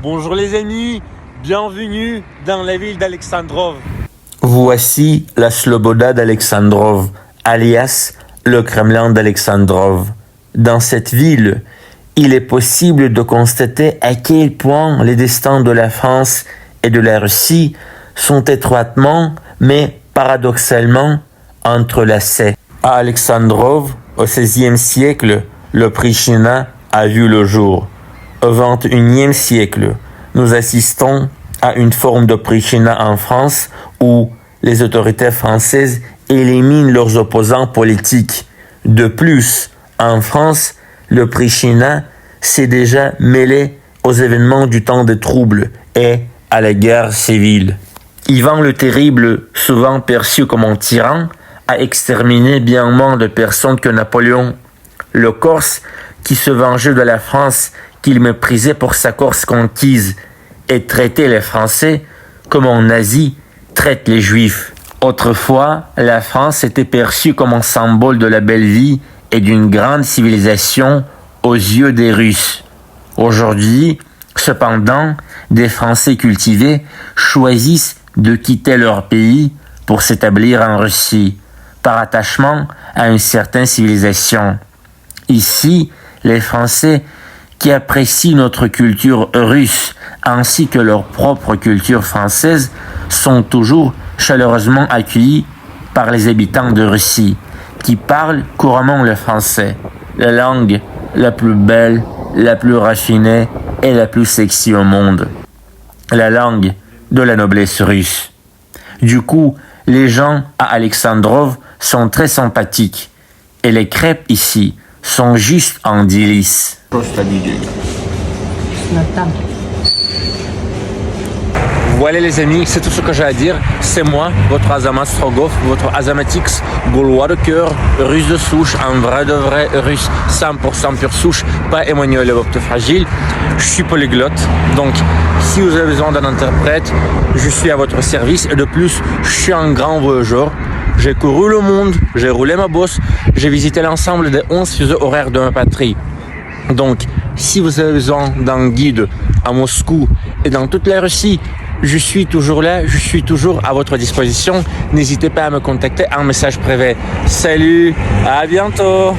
Bonjour les amis, bienvenue dans la ville d'Alexandrov. Voici la Sloboda d'Alexandrov, alias le Kremlin d'Alexandrov. Dans cette ville, il est possible de constater à quel point les destins de la France et de la Russie sont étroitement, mais paradoxalement, entrelacés. À Alexandrov, au XVIe siècle, le Prichina a vu le jour. Au XXIe siècle, nous assistons à une forme de Prichina en France où les autorités françaises éliminent leurs opposants politiques. De plus, en France, le Prichina s'est déjà mêlé aux événements du temps des troubles et à la guerre civile. Ivan le Terrible, souvent perçu comme un tyran, a exterminé bien moins de personnes que Napoléon. Le Corse, qui se vengeait de la France qu'il méprisait pour sa Corse conquise et traitait les Français comme un nazi traite les Juifs. Autrefois, la France était perçue comme un symbole de la belle vie et d'une grande civilisation aux yeux des Russes. Aujourd'hui, cependant, des Français cultivés choisissent de quitter leur pays pour s'établir en Russie, par attachement à une certaine civilisation. Ici, les Français qui apprécient notre culture russe ainsi que leur propre culture française sont toujours chaleureusement accueillis par les habitants de Russie qui parlent couramment le français, la langue la plus belle, la plus raffinée et la plus sexy au monde, la langue de la noblesse russe. Du coup, les gens à Alexandrov sont très sympathiques et les crêpes ici sont juste en délice. Voilà les amis, c'est tout ce que j'ai à dire. C'est moi, votre Azamat Strogov, votre Azamatix, gaulois de cœur, russe de souche, un vrai de vrai russe, 100% pure souche, pas Emmanuel Levopte fragile. Je suis polyglotte, donc si vous avez besoin d'un interprète, je suis à votre service. Et de plus, je suis un grand voyageur. J'ai couru le monde, j'ai roulé ma bosse, j'ai visité l'ensemble des 11 fuseaux horaires de ma patrie. Donc, si vous avez besoin d'un guide à Moscou et dans toute la Russie, je suis toujours là, je suis toujours à votre disposition. N'hésitez pas à me contacter en message privé. Salut, à bientôt!